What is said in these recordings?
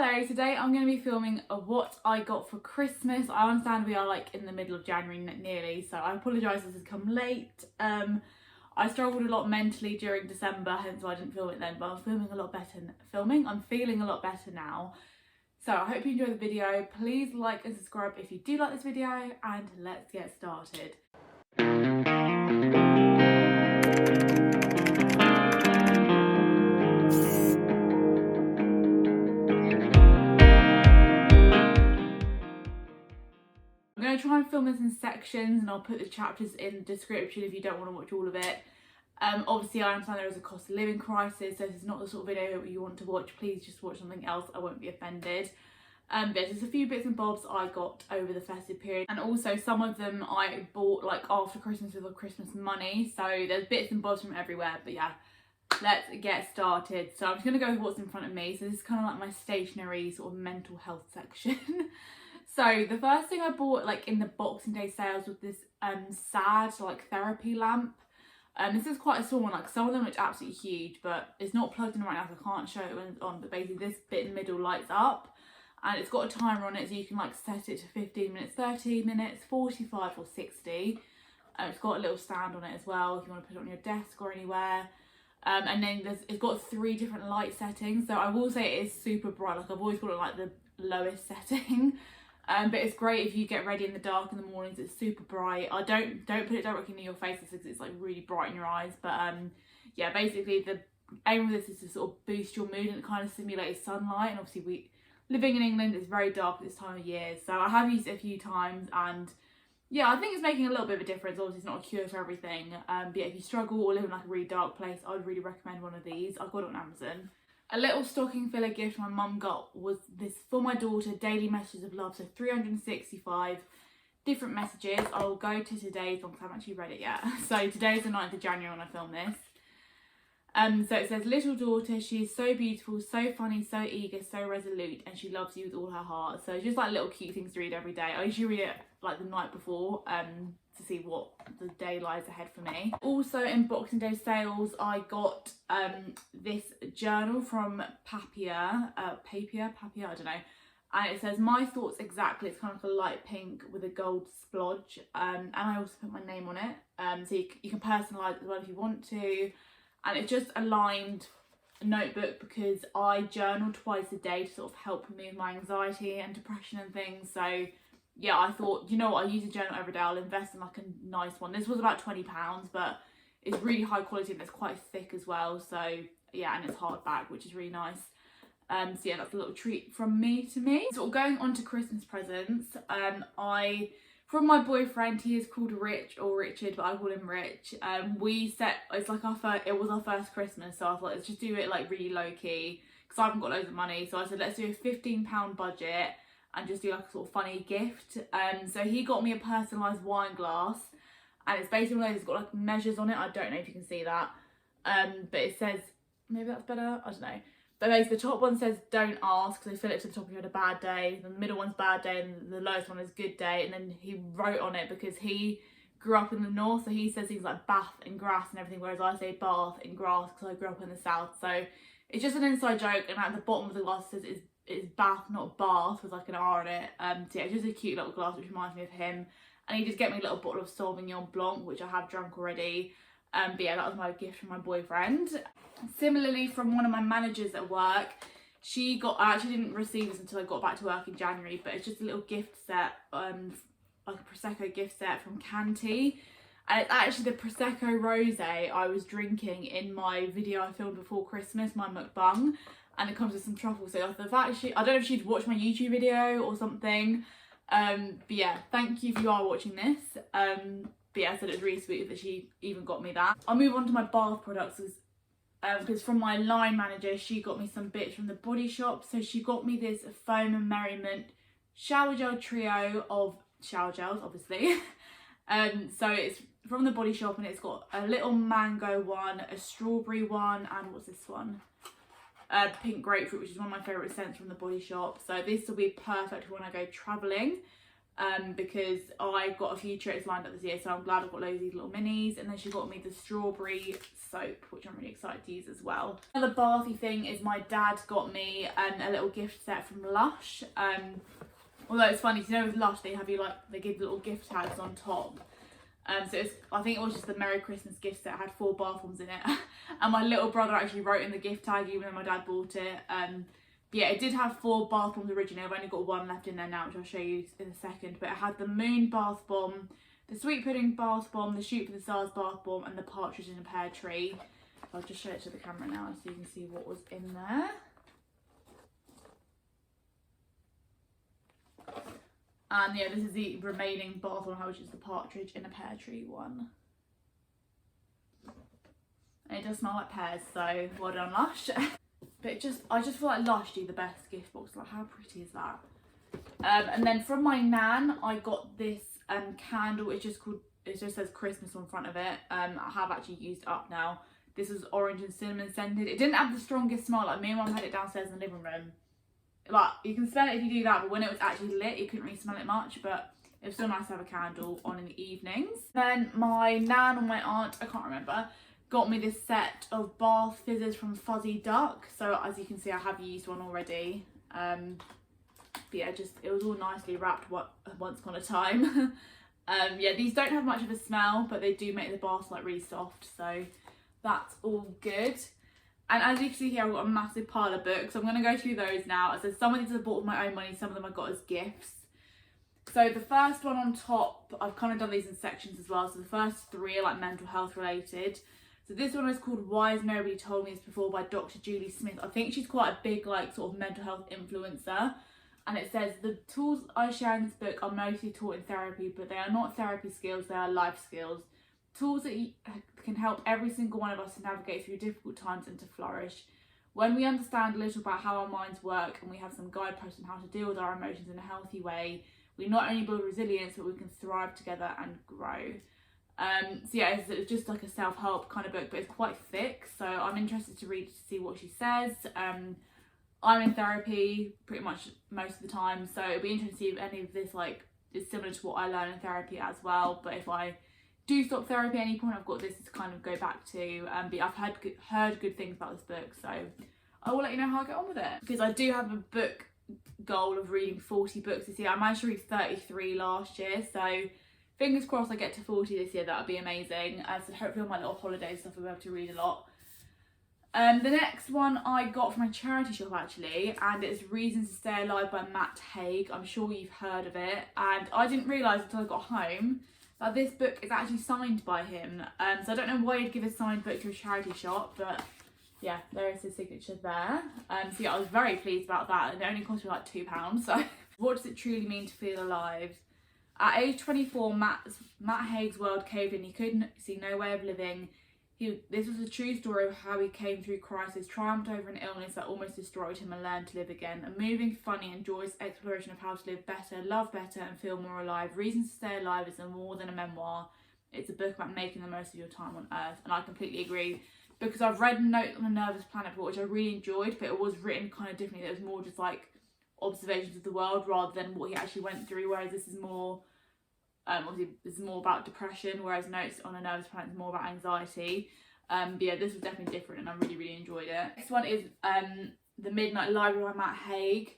Hello, today I'm going to be filming a what I got for Christmas. I understand we are like in the middle of January nearly, so I apologise this has come late. I struggled a lot mentally during December, hence why I didn't film it then, but I'm feeling a lot better now. So I hope you enjoy the video. Please like and subscribe if you do like this video, and let's get started. I'm going to try and film this in sections, and I'll put the chapters in the description if you don't want to watch all of it. Obviously I understand there is a cost of living crisis, so if it's not the sort of video you want to watch, please just watch something else. I won't be offended. There's just a few bits and bobs I got over the festive period, and also some of them I bought like after Christmas with the Christmas money, so there's bits and bobs from everywhere. But yeah, let's get started. So I'm just going to go with what's in front of me. So this is kind of like my stationery sort of mental health section. So the first thing I bought like in the Boxing Day sales was this sad like therapy lamp. This is quite a small one, like some of them look absolutely huge, but it's not plugged in right now, so I can't show it when it's on. But basically this bit in the middle lights up, and it's got a timer on it, so you can like set it to 15 minutes, 30 minutes, 45 or 60. It's got a little stand on it as well if you want to put it on your desk or anywhere. And then it's got 3 different light settings, so I will say it is super bright. Like I've always got it like the lowest setting. But it's great if you get ready in the dark in the mornings. It's super bright. I don't put it directly near your face because it's like really bright in your eyes. But yeah, basically the aim of this is to sort of boost your mood, and it kind of simulates sunlight. And obviously living in England, it's very dark at this time of year. So I have used it a few times, and yeah, I think it's making a little bit of a difference. Obviously it's not a cure for everything. But yeah, if you struggle or live in like a really dark place, I would really recommend one of these. I got it on Amazon. A little stocking filler gift my mum got was this for my daughter, daily messages of love. So 365 different messages. I'll go to today's one because I haven't actually read it yet. So today's the 9th of January when I film this. So it says, little daughter, she is so beautiful, so funny, so eager, so resolute, and she loves you with all her heart. So it's just like little cute things to read every day. I usually read it like the night before to see what the day lies ahead for me. Also in Boxing Day sales, I got this journal from Papier, I don't know. And it says, my thoughts exactly. It's kind of like a light pink with a gold splodge. And I also put my name on it. So you can personalise it as well if you want to. And it's just a lined notebook because I journal twice a day to sort of help remove my anxiety and depression and things. So yeah, I thought, you know what, I use a journal every day, I'll invest in like a nice one. This was about £20, but it's really high quality and it's quite thick as well. So yeah, and it's hardback, which is really nice. So yeah, that's a little treat from me to me. So going on to Christmas presents, from my boyfriend, he is called Rich or Richard, but I call him Rich. It's like it was our first Christmas, so I thought let's just do it like really low key because I haven't got loads of money. So I said let's do a £15 budget and just do like a sort of funny gift. So he got me a personalised wine glass, and it's basically one of those, it's got like measures on it. I don't know if you can see that, but it says, maybe that's better, I don't know. But basically the top one says don't ask, so fill it to the top if you had a bad day. The middle one's bad day, and the lowest one is good day. And then he wrote on it because he grew up in the north, so he says things like bath and grass and everything, whereas I say bath and grass because I grew up in the south. So it's just an inside joke, and at the bottom of the glass it says it's bath, not bath, with like an R on it. So yeah, it's just a cute little glass which reminds me of him. And he just get me a little bottle of Sauvignon Blanc, which I have drunk already. But yeah, that was my gift from my boyfriend. Similarly, from one of my managers at work, I actually didn't receive this until I got back to work in January, but it's just a little gift set, like a Prosecco gift set from Canty. And it's actually the Prosecco Rosé I was drinking in my video I filmed before Christmas, my mukbang, and it comes with some truffles. So I don't know if she'd watched my YouTube video or something. But yeah, thank you if you are watching this. But yeah, I said it was really sweet that she even got me that. I'll move on to my bath products because from my line manager, she got me some bits from the Body Shop. So she got me this Foam and Merriment shower gel trio of shower gels, obviously. So it's from the Body Shop, and it's got a little mango one, a strawberry one, and what's this one? Pink grapefruit, which is one of my favourite scents from the Body Shop. So this will be perfect when I go travelling. because I got a few trips lined up this year, so I'm glad I've got loads of these little minis. And then she got me the strawberry soap, which I'm really excited to use as well. Another bathy thing is my dad got me a little gift set from Lush. Although it's funny, you know with Lush they have you like, they give little gift tags on top. So it's, I think it was just the Merry Christmas gift set. It had 4 bath bombs in it. And my little brother actually wrote in the gift tag, even though my dad bought it. Yeah, it did have 4 bath bombs originally. I've only got 1 left in there now, which I'll show you in a second. But it had the moon bath bomb, the sweet pudding bath bomb, the shoot for the stars bath bomb, and the partridge in a pear tree. I'll just show it to the camera now so you can see what was in there. And yeah, this is the remaining bath bomb, which is the partridge in a pear tree one. And it does smell like pears, so well done, Lush. But I just feel like Lush do the best gift box. Like, how pretty is that? And then from my nan, I got this candle. It just says Christmas on front of it. I have actually used it up now. This was orange and cinnamon scented. It didn't have the strongest smell. Like, me and Mum had it downstairs in the living room. Like, you can smell it if you do that, but when it was actually lit, you couldn't really smell it much. But it was still nice to have a candle on in the evenings. Then my nan or my aunt, I can't remember, got me this set of bath fizzers from Fuzzy Duck. So as you can see, I have used one already. But yeah, it was all nicely wrapped once upon a time. Yeah, these don't have much of a smell, but they do make the bath like really soft. So that's all good. And as you can see here, I've got a massive pile of books. I'm going to go through those now. So some of these I bought with my own money, some of them I got as gifts. So the first one on top, I've kind of done these in sections as well. So the first 3 are like mental health related. So this one is called Why Has Nobody Told Me This Before by Dr. Julie Smith. I think she's quite a big like sort of mental health influencer. And it says, the tools I share in this book are mostly taught in therapy, but they are not therapy skills, they are life skills. Tools that can help every single one of us to navigate through difficult times and to flourish. When we understand a little about how our minds work and we have some guideposts on how to deal with our emotions in a healthy way, we not only build resilience, but we can thrive together and grow. So yeah, it's just like a self-help kind of book, but it's quite thick, so I'm interested to read to see what she says. I'm in therapy pretty much most of the time, so it'll be interesting to see if any of this like is similar to what I learn in therapy as well. But if I do stop therapy at any point, I've got this to kind of go back to. But I've heard good things about this book, so I will let you know how I get on with it. Because I do have a book goal of reading 40 books this year. I managed to read 33 last year, so fingers crossed I get to 40 this year. That would be amazing. So hopefully on my little holiday stuff I'll be able to read a lot. The next one I got from a charity shop actually, and it's Reasons to Stay Alive by Matt Haig. I'm sure you've heard of it, and I didn't realise until I got home that this book is actually signed by him. So I don't know why you'd give a signed book to a charity shop, but yeah, there is his signature there. So yeah, I was very pleased about that, and it only cost me like £2. So what does it truly mean to feel alive? At age 24, Matt Haig's world caved in. He couldn't see no way of living. This was a true story of how he came through crisis, triumphed over an illness that almost destroyed him, and learned to live again. A moving, funny and joyous exploration of how to live better, love better and feel more alive. Reasons to Stay Alive is more than a memoir. It's a book about making the most of your time on Earth. And I completely agree, because I've read Notes on a Nervous Planet before, which I really enjoyed, but it was written kind of differently. It was more just like observations of the world rather than what he actually went through, whereas this is more... obviously this is more about depression, whereas Notes on a Nervous Planet is more about anxiety. But yeah, this was definitely different and I really enjoyed it. Next one is The Midnight Library by Matt Haig.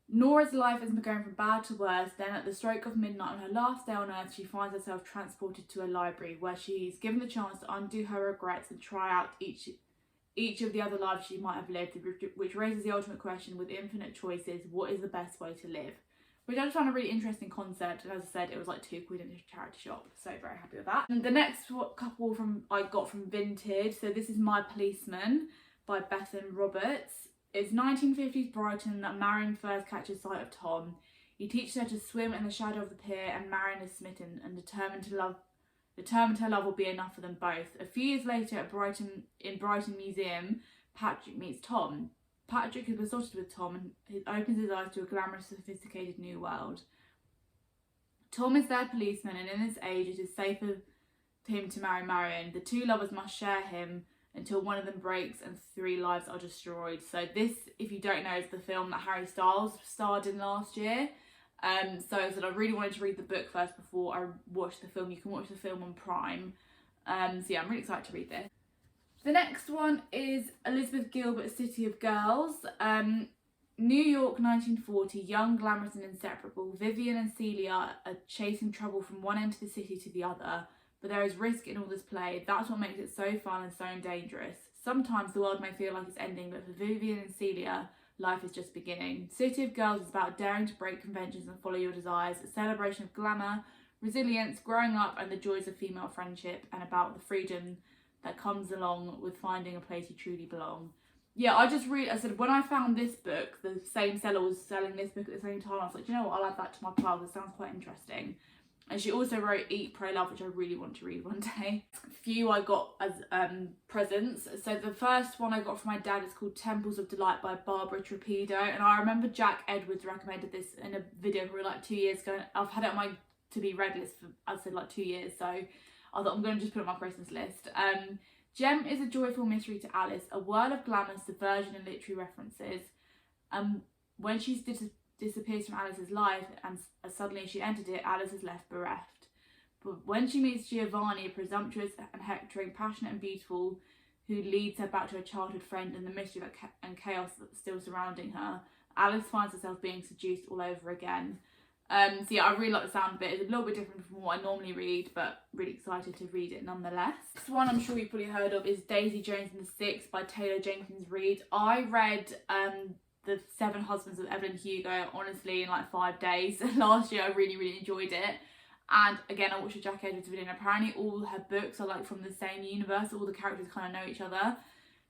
Nora's life is going from bad to worse. Then at the stroke of midnight on her last day on Earth, she finds herself transported to a library where she's given the chance to undo her regrets and try out each of the other lives she might have lived, which raises the ultimate question: with infinite choices, what is the best way to live? Which I just found a really interesting concept, and as I said, it was like £2 in a charity shop, so very happy with that. And the next couple I got from Vinted, so this is My Policeman by Bethan Roberts. It's 1950s Brighton that Marion first catches sight of Tom. He teaches her to swim in the shadow of the pier, and Marion is smitten and determined her love will be enough for them both. A few years later at Brighton Museum, Patrick meets Tom. Patrick is besotted with Tom and he opens his eyes to a glamorous, sophisticated new world. Tom is their policeman, and in this age it is safer for him to marry Marion. The two lovers must share him until one of them breaks and 3 lives are destroyed. So this, if you don't know, is the film that Harry Styles starred in last year. So I said I really wanted to read the book first before I watched the film. You can watch the film on Prime. So yeah, I'm really excited to read this. The next one is Elizabeth Gilbert's City of Girls. New York 1940, young, glamorous and inseparable, Vivian and Celia are chasing trouble from one end of the city to the other, but there is risk in all this play. That's what makes it so fun and so dangerous. Sometimes the world may feel like it's ending, but for Vivian and Celia, life is just beginning. City of Girls is about daring to break conventions and follow your desires, a celebration of glamour, resilience, growing up and the joys of female friendship, and about the freedom that comes along with finding a place you truly belong. Yeah, I said when I found this book, the same seller was selling this book at the same time. I was like, you know what, I'll add that to my pile. This sounds quite interesting. And she also wrote Eat, Pray, Love, which I really want to read one day. A few I got as presents. So the first one I got from my dad is called Temples of Delight by Barbara Trapido. And I remember Jack Edwards recommended this in a video probably like 2 years ago. I've had it on my to be read list for, I said, like 2 years. So I thought I'm going to just put it on my Christmas list. Jem is a joyful mystery to Alice, a whirl of glamour, subversion and literary references. When she disappears from Alice's life and suddenly she entered it, Alice is left bereft. But when she meets Giovanni, a presumptuous and hectoring, passionate and beautiful, who leads her back to her childhood friend and the mystery and chaos that's still surrounding her, Alice finds herself being seduced all over again. So yeah, I really like the sound of it. It's a little bit different from what I normally read, but really excited to read it nonetheless. Next one I'm sure you've probably heard of is Daisy Jones and the Six by Taylor Jenkins Reid. I read The Seven Husbands of Evelyn Hugo, honestly, in like 5 days. Last year I really enjoyed it. And again, I watched a Jack Edwards video, and apparently all her books are like from the same universe. All the characters kind of know each other.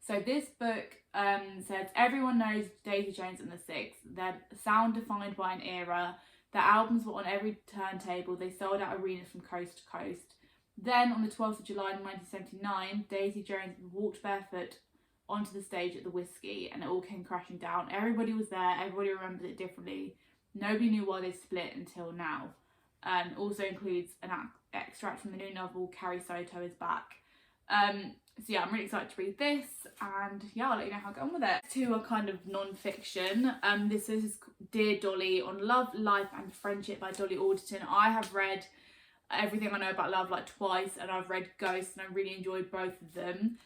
So this book says, everyone knows Daisy Jones and the Six. Their sound defined by an era. Their albums were on every turntable. They sold out arenas from coast to coast. Then, on the 12th of July 1979, Daisy Jones walked barefoot onto the stage at the Whiskey, and it all came crashing down. Everybody was there. Everybody remembered it differently. Nobody knew why they split until now. And also includes an extract from the new novel, Carrie Soto is Back. So yeah, I'm really excited to read this, and yeah, I'll let you know how I get on with it. Two are kind of non-fiction. This is Dear Dolly, on love, life and friendship by Dolly Alderton. I have read Everything I Know About Love like twice, and I've read Ghost, and I really enjoyed both of them.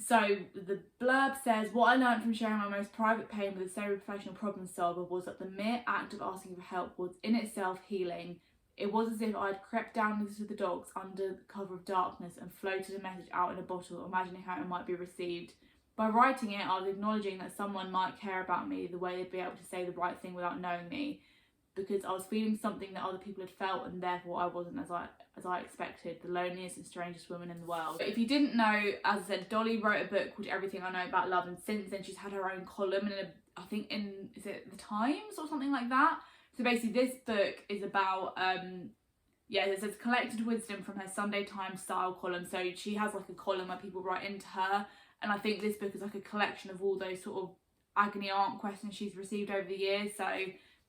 So the blurb says, what I learned from sharing my most private pain with a semi-professional problem solver was that the mere act of asking for help was in itself healing. It was as if I'd crept down into the dogs under the cover of darkness and floated a message out in a bottle, imagining how it might be received. By writing it, I was acknowledging that someone might care about me the way they'd be able to say the right thing without knowing me, because I was feeling something that other people had felt, and therefore I wasn't as I expected, the loneliest and strangest woman in the world. But if you didn't know, as I said, Dolly wrote a book called Everything I Know About Love, and since then she's had her own column I think is it The Times or something like that? So basically this book is about, it says collected wisdom from her Sunday Times style column. So she has like a column where people write into her. And I think this book is like a collection of all those sort of agony aunt questions she's received over the years. So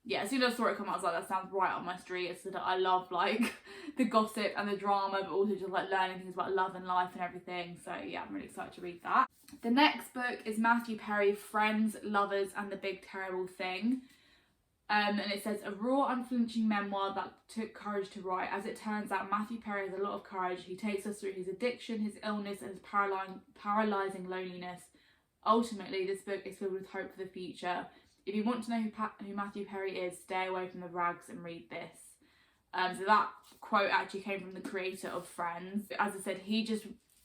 yeah, as soon as I saw it come out, I was like, that sounds right up my street. It's that I love like the gossip and the drama, but also just like learning things about love and life and everything. So yeah, I'm really excited to read that. The next book is Matthew Perry, Friends, Lovers and the Big Terrible Thing. And it says, a raw, unflinching memoir that took courage to write. As it turns out, Matthew Perry has a lot of courage. He takes us through his addiction, his illness, and his paralysing loneliness. Ultimately, this book is filled with hope for the future. If you want to know who Matthew Perry is, stay away from the rags and read this. So that quote actually came from the creator of Friends. As I said,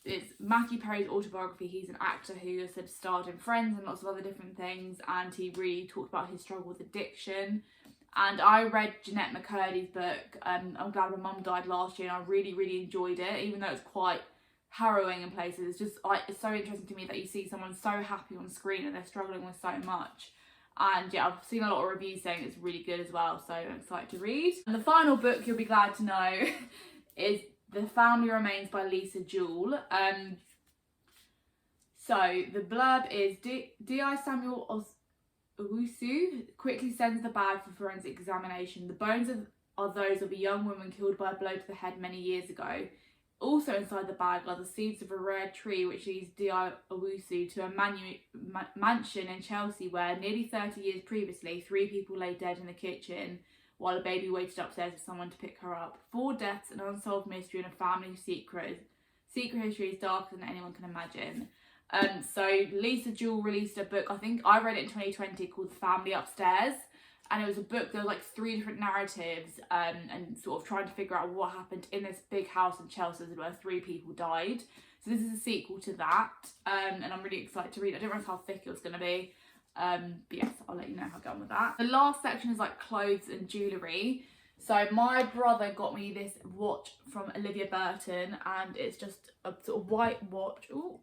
it's Matthew Perry's autobiography. He's an actor who has starred in Friends and lots of other different things, and he really talked about his struggle with addiction. And I read Jeanette McCurdy's book, I'm Glad My Mum Died, last year, and I really enjoyed it, even though it's quite harrowing in places. It's so interesting to me that you see someone so happy on screen and they're struggling with so much. And yeah, I've seen a lot of reviews saying it's really good as well, so I'm excited to read. And the final book, you'll be glad to know, is The Family Remains by Lisa Jewell. So the blurb is, D.I. Samuel Owusu quickly sends the bag for forensic examination. The bones are those of a young woman killed by a blow to the head many years ago. Also inside the bag are the seeds of a rare tree which leads D.I. Owusu to a mansion in Chelsea where nearly 30 years previously 3 people lay dead in the kitchen while a baby waited upstairs for someone to pick her up. 4 deaths, an unsolved mystery and a family secret. Secret history is darker than anyone can imagine. So Lisa Jewell released a book, I think I read it in 2020, called The Family Upstairs. And it was a book, there were like 3 different narratives and sort of trying to figure out what happened in this big house in Chelsea where 3 people died. So this is a sequel to that, and I'm really excited to read it. I didn't realize how thick it was going to be, but yes, I'll let you know how I go on with that. The last section is like clothes and jewellery. So my brother got me this watch from Olivia Burton, and it's just a sort of white watch. Ooh.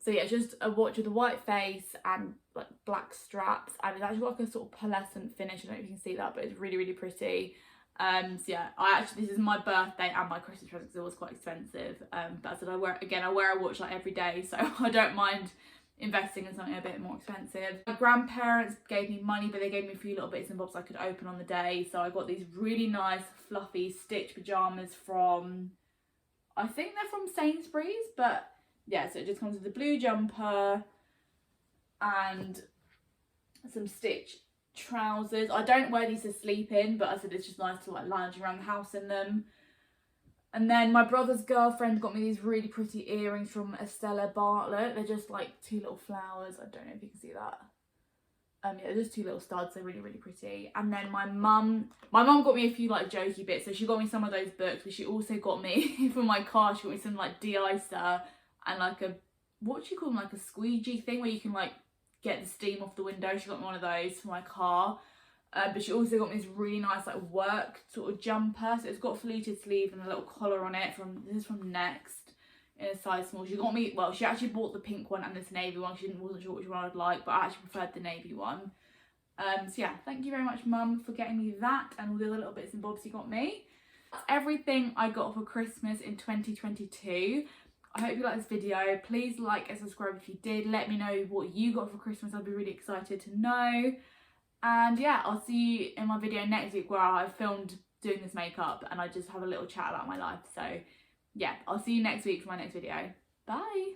So yeah, it's just a watch with a white face and like black straps, and it's actually got like a sort of pearlescent finish. I don't know if you can see that, but it's really, really pretty. So yeah, this is my birthday and my Christmas present because it was quite expensive. But as I said, I wear a watch like every day, so I don't mind investing in something a bit more expensive. My grandparents gave me money, but they gave me a few little bits and bobs I could open on the day. So I got these really nice fluffy stitch pajamas from, I think they're from Sainsbury's, but yeah, so it just comes with a blue jumper and some stitch trousers. I don't wear these to sleep in, but I said it's just nice to like lounge around the house in them. And then my brother's girlfriend got me these really pretty earrings from Estella Bartlett. They're just like 2 little flowers. I don't know if you can see that. Yeah, just 2 little studs. They're really, really pretty. And then my mum got me a few like jokey bits. So she got me some of those books, but she also got me for my car. She got me some like de-icer and like a, what do you call them, like a squeegee thing where you can like get the steam off the window. She got me one of those for my car. But she also got me this really nice like work sort of jumper. So it's got fluted sleeve and a little collar on it. This is from Next in a size small. She got me, well, she actually bought the pink one and this navy one. She wasn't sure which one I'd like, but I actually preferred the navy one. So yeah, thank you very much, Mum, for getting me that and all the other little bits and bobs you got me. That's everything I got for Christmas in 2022. I hope you liked this video. Please like and subscribe if you did. Let me know what you got for Christmas. I'd be really excited to know. And yeah, I'll see you in my video next week where I filmed doing this makeup and I just have a little chat about my life. So yeah, I'll see you next week for my next video. Bye.